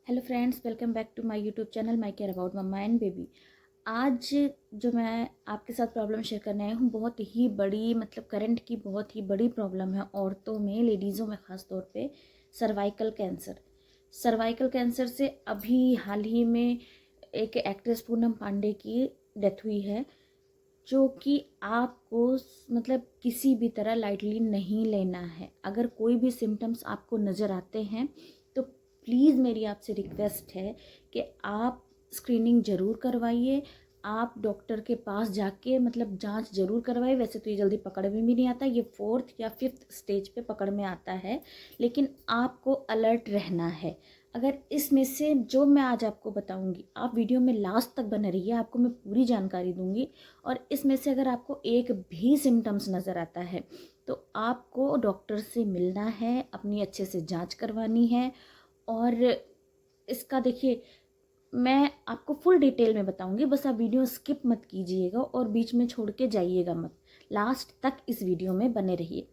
Hello friends, welcome back to my YouTube channel my care about mama and baby. आज जो मैं आपके साथ प्रॉब्लम शेयर करने आई हूँ, बहुत ही बड़ी करंट की बहुत ही बड़ी प्रॉब्लम है औरतों में, लेडीज़ों में ख़ास तौर पे सर्वाइकल कैंसर। सर्वाइकल कैंसर से अभी हाल ही में एक एक्ट्रेस पूनम पांडे की डेथ हुई है, जो कि आपको किसी भी तरह लाइटली नहीं लेना है। अगर कोई भी सिम्टम्स आपको नज़र आते हैं तो प्लीज़ मेरी आपसे रिक्वेस्ट है कि आप स्क्रीनिंग ज़रूर करवाइए। आप डॉक्टर के पास जाके जांच ज़रूर करवाइए। वैसे तो ये जल्दी पकड़ में भी नहीं आता, ये 4th या 5th स्टेज पे पकड़ में आता है, लेकिन आपको अलर्ट रहना है। अगर इसमें से जो मैं आज आपको बताऊंगी, आप वीडियो में लास्ट तक बने रहिए, आपको मैं पूरी जानकारी दूंगी। और इसमें से अगर आपको एक भी सिम्टम्स नज़र आता है तो आपको डॉक्टर से मिलना है, अपनी अच्छे से जांच करवानी है। और इसका देखिए, मैं आपको फुल डिटेल में बताऊंगी, बस आप वीडियो स्किप मत कीजिएगा और बीच में छोड़ के जाइएगा मत। लास्ट तक इस वीडियो में बने रहिए,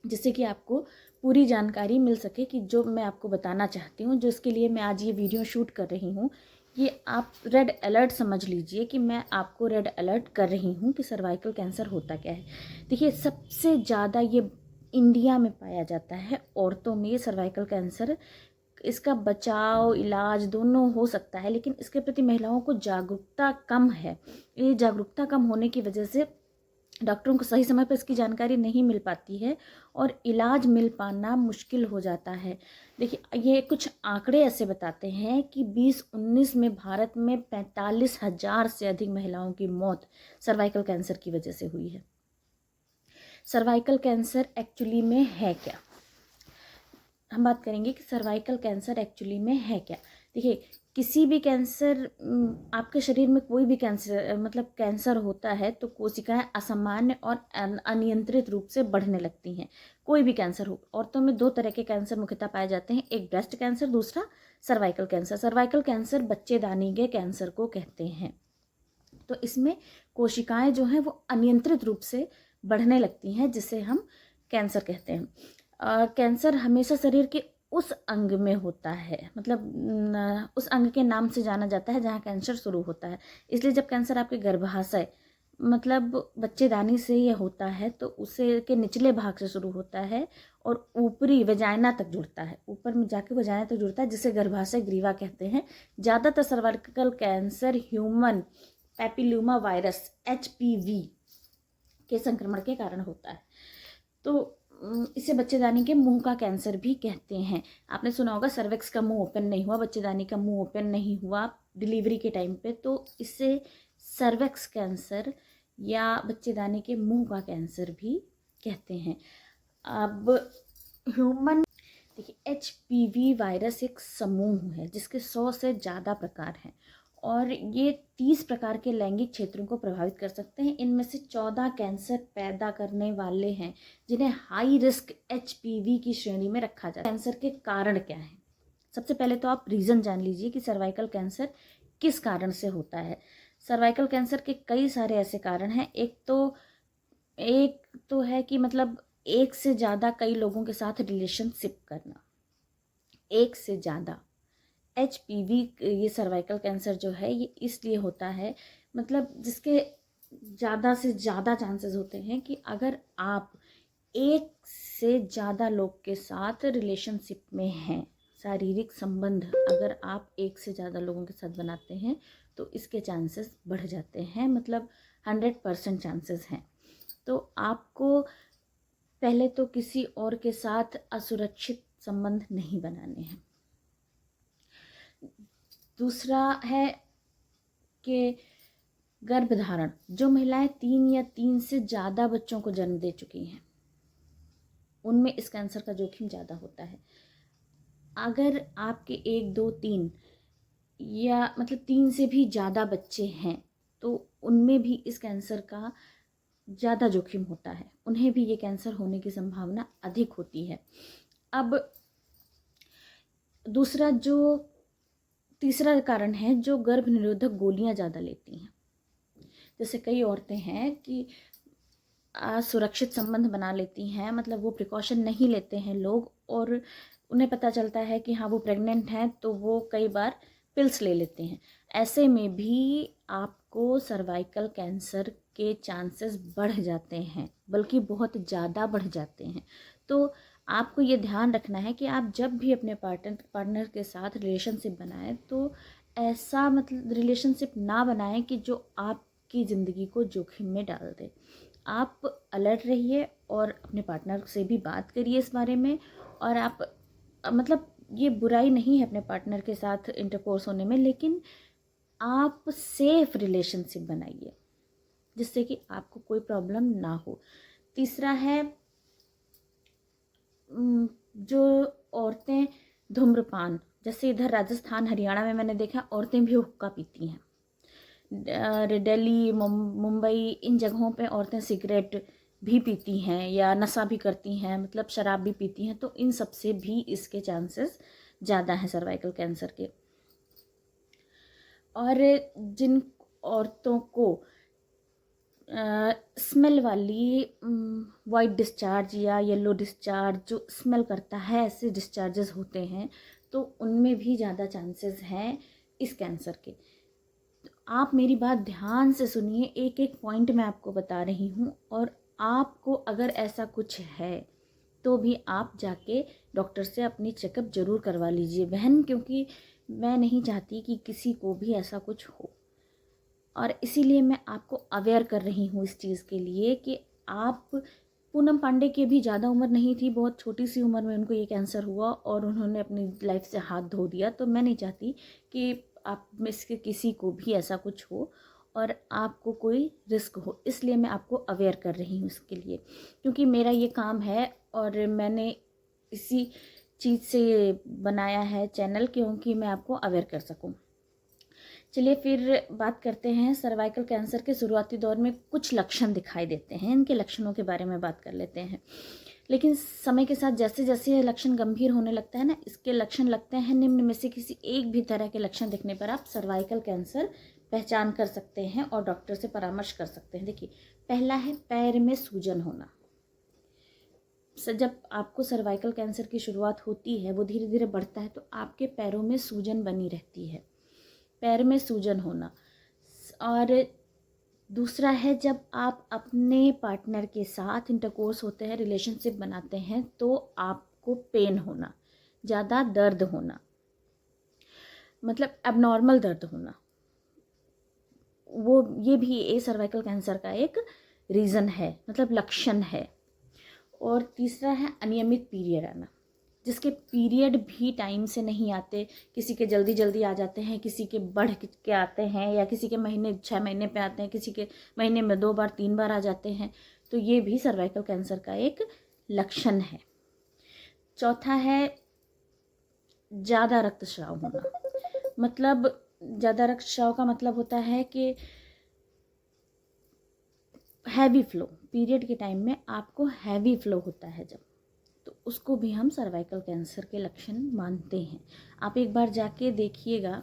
जिससे कि आपको पूरी जानकारी मिल सके कि जो मैं आपको बताना चाहती हूँ, जो इसके लिए मैं आज ये वीडियो शूट कर रही हूँ। ये आप रेड अलर्ट समझ लीजिए कि मैं आपको रेड अलर्ट कर रही हूँ कि सर्वाइकल कैंसर होता क्या है। देखिए, सबसे ज़्यादा ये इंडिया में पाया जाता है औरतों में, ये सर्वाइकल कैंसर। इसका बचाव इलाज दोनों हो सकता है, लेकिन इसके प्रति महिलाओं को जागरूकता कम है। ये जागरूकता कम होने की वजह से डॉक्टरों को सही समय पर इसकी जानकारी नहीं मिल पाती है और इलाज मिल पाना मुश्किल हो जाता है। देखिए, ये कुछ आंकड़े ऐसे बताते हैं कि 2019 में भारत में 45,000 से अधिक महिलाओं की मौत सर्वाइकल कैंसर की वजह से हुई है। सर्वाइकल कैंसर एक्चुअली में है क्या, हम बात करेंगे कि सर्वाइकल कैंसर एक्चुअली में है क्या। देखिए, किसी भी कैंसर, आपके शरीर में कोई भी कैंसर कैंसर होता है तो कोशिकाएं असामान्य और अनियंत्रित रूप से बढ़ने लगती हैं। कोई भी कैंसर हो, औरतों में 2 तरह के कैंसर मुख्यतः पाए जाते हैं, एक ब्रेस्ट कैंसर, दूसरा सर्वाइकल कैंसर। सर्वाइकल कैंसर बच्चेदानी के कैंसर को कहते हैं। तो इसमें कोशिकाएं जो हैं वो अनियंत्रित रूप से बढ़ने लगती हैं, जिसे हम कैंसर कहते हैं। कैंसर हमेशा शरीर के उस अंग में होता है, उस अंग के नाम से जाना जाता है जहाँ कैंसर शुरू होता है। इसलिए जब कैंसर आपके गर्भाशय बच्चेदानी से ये होता है तो उसे के निचले भाग से शुरू होता है और ऊपरी वजाइना तक जुड़ता है, ऊपर में जाके वजाइना तक जुड़ता है, जिसे गर्भाशय ग्रीवा कहते हैं। ज़्यादातर cervical cancer human papilloma virus HPV के संक्रमण के कारण होता है। तो इसे बच्चेदानी के मुंह का कैंसर भी कहते हैं। आपने सुना होगा सर्विक्स का मुंह ओपन नहीं हुआ, बच्चेदानी का मुंह ओपन नहीं हुआ डिलीवरी के टाइम पे, तो इसे सर्विक्स कैंसर या बच्चेदानी के मुंह का कैंसर भी कहते हैं। अब ह्यूमन, देखिए, HPV वायरस एक समूह है जिसके 100 से ज़्यादा प्रकार हैं और ये 30 प्रकार के लैंगिक क्षेत्रों को प्रभावित कर सकते हैं। इनमें से 14 कैंसर पैदा करने वाले हैं, जिन्हें हाई रिस्क HPV की श्रेणी में रखा जाता है। कैंसर के कारण क्या है, सबसे पहले तो आप रीज़न जान लीजिए कि सर्वाइकल कैंसर किस कारण से होता है। सर्वाइकल कैंसर के कई सारे ऐसे कारण हैं। एक तो है कि एक से ज़्यादा कई लोगों के साथ रिलेशनशिप करना, एक से ज़्यादा। HPV, ये सर्वाइकल कैंसर जो है ये इसलिए होता है, जिसके ज़्यादा से ज़्यादा चांसेस होते हैं कि अगर आप एक से ज़्यादा लोग के साथ रिलेशनशिप में हैं, शारीरिक संबंध अगर आप एक से ज़्यादा लोगों के साथ बनाते हैं तो इसके चांसेस बढ़ जाते हैं, 100% चांसेस हैं। तो आपको पहले तो किसी और के साथ असुरक्षित संबंध नहीं बनाने हैं। दूसरा है कि गर्भधारण, जो महिलाएं 3 या 3 से ज़्यादा बच्चों को जन्म दे चुकी हैं उनमें इस कैंसर का जोखिम ज़्यादा होता है। अगर आपके 1, 2, 3 या 3 से भी ज़्यादा बच्चे हैं तो उनमें भी इस कैंसर का ज़्यादा जोखिम होता है, उन्हें भी ये कैंसर होने की संभावना अधिक होती है। अब तीसरा कारण है जो गर्भ निरोधक गोलियां ज़्यादा लेती हैं। जैसे कई औरतें हैं कि सुरक्षित संबंध बना लेती हैं, वो प्रिकॉशन नहीं लेते हैं लोग, और उन्हें पता चलता है कि हाँ वो प्रेग्नेंट हैं, तो वो कई बार पिल्स ले लेते हैं। ऐसे में भी आपको सर्वाइकल कैंसर के चांसेस बढ़ जाते हैं, बल्कि बहुत ज़्यादा बढ़ जाते हैं। तो आपको ये ध्यान रखना है कि आप जब भी अपने पार्टनर के साथ रिलेशनशिप बनाएं तो ऐसा मतलब रिलेशनशिप ना बनाएं कि जो आपकी ज़िंदगी को जोखिम में डाल दे। आप अलर्ट रहिए और अपने पार्टनर से भी बात करिए इस बारे में। और आप मतलब ये बुराई नहीं है अपने पार्टनर के साथ इंटरकोर्स होने में, लेकिन आप सेफ रिलेशनशिप बनाइए जिससे कि आपको कोई प्रॉब्लम ना हो। तीसरा है जो औरतें धूम्रपान, जैसे इधर राजस्थान हरियाणा में मैंने देखा औरतें भी हुक्का पीती हैं। दिल्ली मुंबई इन जगहों पे औरतें सिगरेट भी पीती हैं या नशा भी करती हैं, मतलब शराब भी पीती हैं। तो इन सब से भी इसके चांसेस ज़्यादा हैं सर्वाइकल कैंसर के। और जिन औरतों को स्मेल वाली वाइट डिस्चार्ज या येलो डिस्चार्ज जो स्मेल करता है, ऐसे डिस्चार्जेस होते हैं, तो उनमें भी ज़्यादा चांसेस हैं इस कैंसर के। आप मेरी बात ध्यान से सुनिए, एक एक पॉइंट मैं आपको बता रही हूँ। और आपको अगर ऐसा कुछ है तो भी आप जाके डॉक्टर से अपनी चेकअप ज़रूर करवा लीजिए बहन, क्योंकि मैं नहीं चाहती कि किसी को भी ऐसा कुछ हो। और इसीलिए मैं आपको अवेयर कर रही हूँ इस चीज़ के लिए कि आप पूनम पांडे की भी ज़्यादा उम्र नहीं थी, बहुत छोटी सी उम्र में उनको ये कैंसर हुआ और उन्होंने अपनी लाइफ से हाथ धो दिया। तो मैं नहीं चाहती कि आप में से किसी को भी ऐसा कुछ हो और आपको कोई रिस्क हो, इसलिए मैं आपको अवेयर कर रही हूँ इसके लिए, क्योंकि मेरा ये काम है और मैंने इसी चीज़ से बनाया है चैनल, क्योंकि मैं आपको अवेयर कर सकूँ। चलिए फिर बात करते हैं सर्वाइकल कैंसर के शुरुआती दौर में कुछ लक्षण दिखाई देते हैं, इनके लक्षणों के बारे में बात कर लेते हैं। लेकिन समय के साथ जैसे जैसे ये लक्षण गंभीर होने लगता है ना, इसके लक्षण लगते हैं निम्न में से किसी एक भी तरह के लक्षण दिखने पर आप सर्वाइकल कैंसर पहचान कर सकते हैं और डॉक्टर से परामर्श कर सकते हैं। देखिए, पहला है पैर में सूजन होना। जब आपको सर्वाइकल कैंसर की शुरुआत होती है, वो धीरे धीरे बढ़ता है, तो आपके पैरों में सूजन बनी रहती है, पैर में सूजन होना। और दूसरा है जब आप अपने पार्टनर के साथ इंटरकोर्स होते हैं, रिलेशनशिप बनाते हैं, तो आपको पेन होना, ज़्यादा दर्द होना, मतलब एबनॉर्मल दर्द होना, वो ये भी ए सर्वाइकल कैंसर का एक रीज़न है, मतलब लक्षण है। और तीसरा है अनियमित पीरियड आना, जिसके पीरियड भी टाइम से नहीं आते, किसी के जल्दी जल्दी आ जाते हैं, किसी के बढ़ के आते हैं, या किसी के महीने 6 महीने पे आते हैं, किसी के महीने में 2 बार 3 बार आ जाते हैं। तो ये भी सर्वाइकल कैंसर का एक लक्षण है। चौथा है ज़्यादा रक्तस्राव होना। मतलब ज़्यादा रक्तस्राव का मतलब होता है कि हैवी फ्लो, पीरियड के टाइम में आपको हैवी फ्लो होता है जब, तो उसको भी हम सर्वाइकल कैंसर के लक्षण मानते हैं। आप एक बार जाके देखिएगा,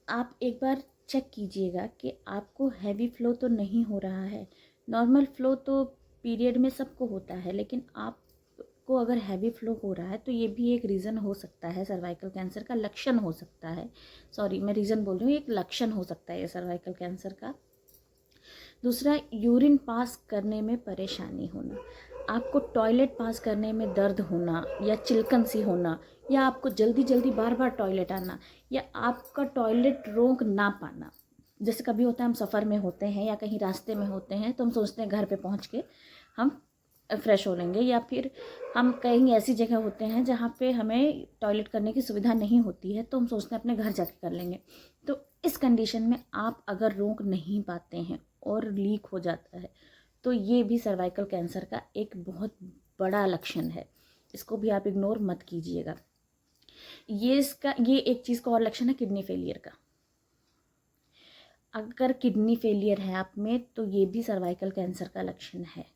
आप एक बार चेक कीजिएगा कि आपको हैवी फ्लो तो नहीं हो रहा है। नॉर्मल फ्लो तो पीरियड में सबको होता है, लेकिन आपको अगर हैवी फ्लो हो रहा है तो ये भी एक रीज़न हो सकता है, सर्वाइकल कैंसर का लक्षण हो सकता है। सॉरी, मैं रीज़न बोल रही हूँ, एक लक्षण हो सकता है ये सर्वाइकल कैंसर का। दूसरा, यूरिन पास करने में परेशानी होना। आपको टॉयलेट पास करने में दर्द होना या चिलकन सी होना, या आपको जल्दी जल्दी बार बार टॉयलेट आना, या आपका टॉयलेट रोक ना पाना। जैसे कभी होता है हम सफ़र में होते हैं या कहीं रास्ते में होते हैं, तो हम सोचते हैं घर पे पहुंच के हम फ्रेश हो लेंगे, या फिर हम कहीं ऐसी जगह होते हैं जहाँ पे हमें टॉयलेट करने की सुविधा नहीं होती है, तो हम सोचते हैं अपने घर जाके कर लेंगे। तो इस कंडीशन में आप अगर रोक नहीं पाते हैं और लीक हो जाता है, तो ये भी सर्वाइकल कैंसर का एक बहुत बड़ा लक्षण है। इसको भी आप इग्नोर मत कीजिएगा। ये एक चीज़ का और लक्षण है किडनी फेलियर का। अगर किडनी फेलियर है आप में, तो ये भी सर्वाइकल कैंसर का लक्षण है।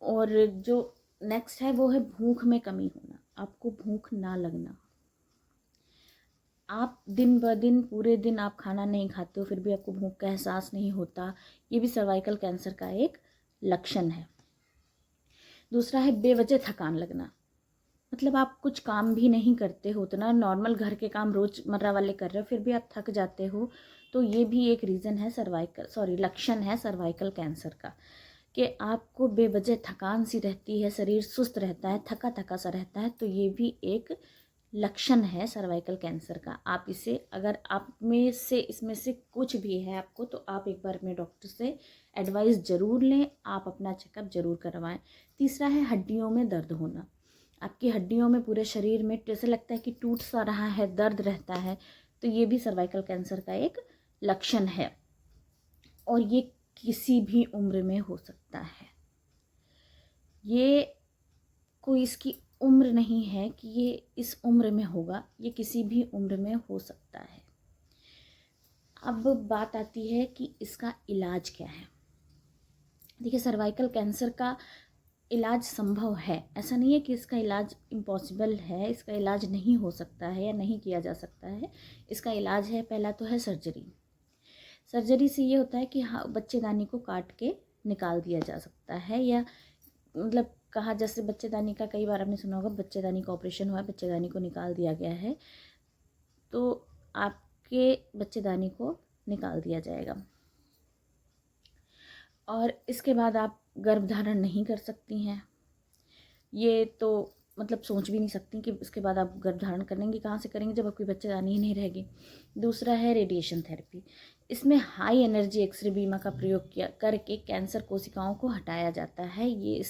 और जो नेक्स्ट है वो है भूख में कमी होना, आपको भूख ना लगना। आप दिन ब दिन पूरे दिन आप खाना नहीं खाते हो, फिर भी आपको भूख का एहसास नहीं होता, ये भी सर्वाइकल कैंसर का एक लक्षण है। दूसरा है बेवजह थकान लगना, मतलब आप कुछ काम भी नहीं करते हो, उतना नॉर्मल घर के काम रोज़मर्रा वाले कर रहे हो, फिर भी आप थक जाते हो, तो ये भी एक रीज़न है लक्षण है सर्वाइकल कैंसर का, कि आपको बेवजह थकान सी रहती है, शरीर सुस्त रहता है, थका थका सा रहता है, तो ये भी एक लक्षण है सर्वाइकल कैंसर का। आप इसे, अगर आप में से इसमें से कुछ भी है आपको, तो आप एक बार अपने डॉक्टर से एडवाइस ज़रूर लें, आप अपना चेकअप ज़रूर करवाएं। तीसरा है हड्डियों में दर्द होना, आपकी हड्डियों में, पूरे शरीर में जैसे लगता है कि टूट सा रहा है, दर्द रहता है, तो ये भी सर्वाइकल कैंसर का एक लक्षण है, और ये किसी भी उम्र में हो सकता है। ये कोई इसकी उम्र नहीं है कि ये इस उम्र में होगा, ये किसी भी उम्र में हो सकता है। अब बात आती है कि इसका इलाज क्या है। देखिए, सर्वाइकल कैंसर का इलाज संभव है, ऐसा नहीं है कि इसका इलाज इम्पॉसिबल है, इसका इलाज नहीं हो सकता है या नहीं किया जा सकता है। इसका इलाज है, पहला तो है सर्जरी। सर्जरी से ये होता है कि हाँ, बच्चेदानी को काट के निकाल दिया जा सकता है, या मतलब कहा, जैसे बच्चेदानी का कई बार आपने सुना होगा, बच्चेदानी का ऑपरेशन हुआ है, बच्चेदानी को निकाल दिया गया है, तो आपके बच्चेदानी को निकाल दिया जाएगा, और इसके बाद आप गर्भधारण नहीं कर सकती हैं। ये तो मतलब सोच भी नहीं सकती कि इसके बाद आप गर्भधारण करेंगे, कहाँ से करेंगे जब आपकी बच्चेदानी ही नहीं रहेगी। दूसरा है रेडिएशन थेरेपी। इसमें हाई एनर्जी एक्सरे बीमा का प्रयोग किया करके कैंसर कोशिकाओं को हटाया जाता है। ये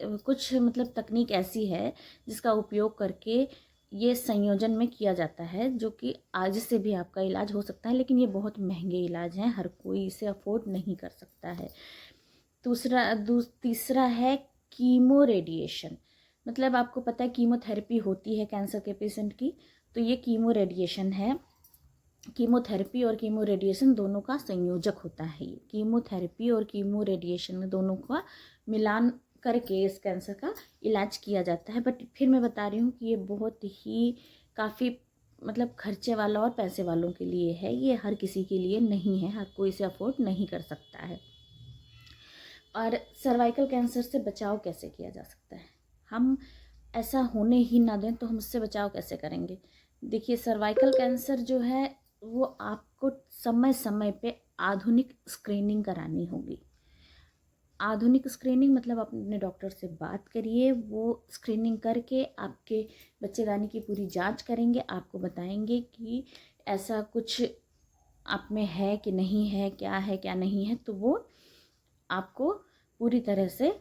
कुछ मतलब तकनीक ऐसी है जिसका उपयोग करके ये संयोजन में किया जाता है, जो कि आज से भी आपका इलाज हो सकता है, लेकिन ये बहुत महंगे इलाज हैं, हर कोई इसे अफोर्ड नहीं कर सकता है। तीसरा है कीमो रेडिएशन। मतलब आपको पता है कीमोथेरेपी होती है कैंसर के पेशेंट की, तो ये कीमो रेडिएशन है। कीमोथेरेपी और कीमो रेडिएशन दोनों का संयोजक होता है। ये कीमोथेरेपी और कीमो रेडिएशन में दोनों का मिलान करके इस कैंसर का इलाज किया जाता है। बट फिर मैं बता रही हूँ कि ये बहुत ही काफ़ी मतलब खर्चे वाला और पैसे वालों के लिए है, ये हर किसी के लिए नहीं है, हर कोई इसे अफोर्ड नहीं कर सकता है। और सर्वाइकल कैंसर से बचाव कैसे किया जा सकता है? हम ऐसा होने ही ना दें, तो हम इससे बचाव कैसे करेंगे? देखिए, सर्वाइकल कैंसर जो है वो आपको समय समय पे आधुनिक स्क्रीनिंग करानी होगी। आधुनिक स्क्रीनिंग मतलब अपने डॉक्टर से बात करिए, वो स्क्रीनिंग करके आपके बच्चेदानी की पूरी जांच करेंगे, आपको बताएंगे कि ऐसा कुछ आप में है कि नहीं है, क्या है क्या नहीं है, तो वो आपको पूरी तरह से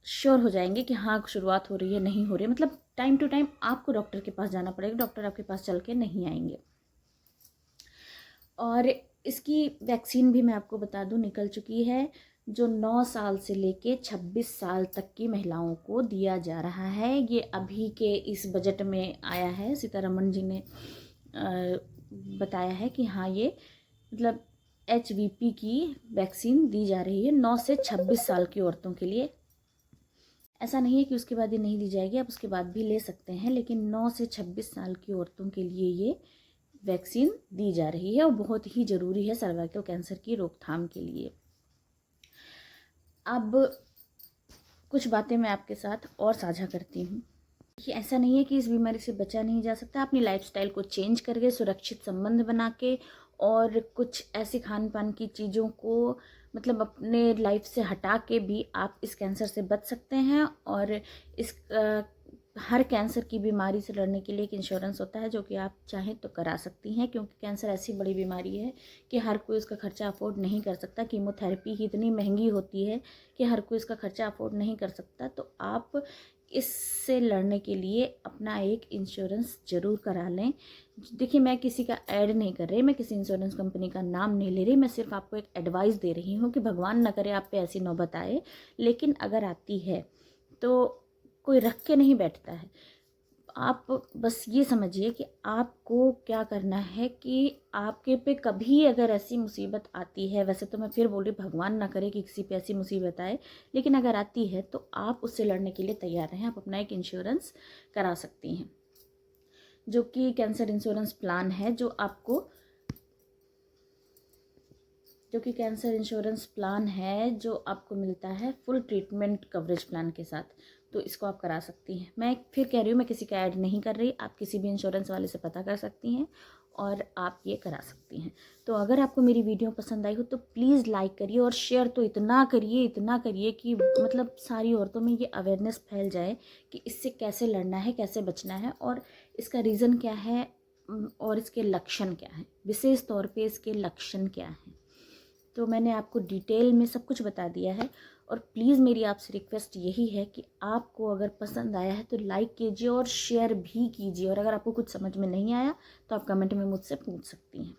श्योर हो जाएंगे कि हाँ शुरुआत हो रही है, नहीं हो रही है। मतलब टाइम टू टाइम आपको डॉक्टर के पास जाना पड़ेगा, डॉक्टर आपके पास चल के नहीं आएंगे। और इसकी वैक्सीन भी मैं आपको बता दूं निकल चुकी है, जो 9 साल से लेके 26 साल तक की महिलाओं को दिया जा रहा है। ये अभी के इस बजट में आया है, सीतारमण जी ने बताया है कि हाँ ये मतलब HVP की वैक्सीन दी जा रही है 9 से 26 साल की औरतों के लिए। ऐसा नहीं है कि उसके बाद ये नहीं दी जाएगी, आप उसके बाद भी ले सकते हैं, लेकिन 9 से 26 साल की औरतों के लिए ये वैक्सीन दी जा रही है और बहुत ही ज़रूरी है सर्वाइकल कैंसर की रोकथाम के लिए। अब कुछ बातें मैं आपके साथ और साझा करती हूँ कि ऐसा नहीं है कि इस बीमारी से बचा नहीं जा सकता। अपनी लाइफस्टाइल को चेंज करके, सुरक्षित संबंध बना के, और कुछ ऐसी खान पान की चीज़ों को मतलब अपने लाइफ से हटा के भी आप इस कैंसर से बच सकते हैं। और इस हर कैंसर की बीमारी से लड़ने के लिए एक इंश्योरेंस होता है, जो कि आप चाहें तो करा सकती हैं, क्योंकि कैंसर ऐसी बड़ी बीमारी है कि हर कोई उसका खर्चा अफोर्ड नहीं कर सकता। कीमोथेरेपी ही इतनी महंगी होती है कि हर कोई इसका खर्चा अफोर्ड नहीं कर सकता। तो आप इससे लड़ने के लिए अपना एक इंश्योरेंस ज़रूर करा लें। देखिए, मैं किसी का ऐड नहीं कर रही, मैं किसी इंश्योरेंस कंपनी का नाम नहीं ले रही, मैं सिर्फ आपको एक एडवाइस दे रही हूँ कि भगवान ना करे आप पे ऐसी नौबत आए, लेकिन अगर आती है तो कोई रख के नहीं बैठता है। आप बस ये समझिए कि आपको क्या करना है कि आपके पे कभी अगर ऐसी मुसीबत आती है, वैसे तो मैं फिर बोल रही भगवान ना करे कि किसी पे ऐसी मुसीबत आए, लेकिन अगर आती है तो आप उससे लड़ने के लिए तैयार रहें। आप अपना एक इंश्योरेंस करा सकती हैं, जो कि कैंसर इंश्योरेंस प्लान है, जो क्योंकि कैंसर इंश्योरेंस प्लान है जो आपको मिलता है फुल ट्रीटमेंट कवरेज प्लान के साथ, तो इसको आप करा सकती हैं। मैं फिर कह रही हूँ, मैं किसी का ऐड नहीं कर रही, आप किसी भी इंश्योरेंस वाले से पता कर सकती हैं और आप ये करा सकती हैं। तो अगर आपको मेरी वीडियो पसंद आई हो तो प्लीज़ लाइक करिए और शेयर तो इतना करिए कि मतलब सारी औरतों में ये अवेयरनेस फैल जाए कि इससे कैसे लड़ना है, कैसे बचना है और इसका रीज़न क्या है और इसके लक्षण क्या हैं, विशेष तौर पे इसके लक्षण क्या हैं। तो मैंने आपको डिटेल में सब कुछ बता दिया है। और प्लीज़ मेरी आपसे रिक्वेस्ट यही है कि आपको अगर पसंद आया है तो लाइक कीजिए और शेयर भी कीजिए, और अगर आपको कुछ समझ में नहीं आया तो आप कमेंट में मुझसे पूछ सकती हैं।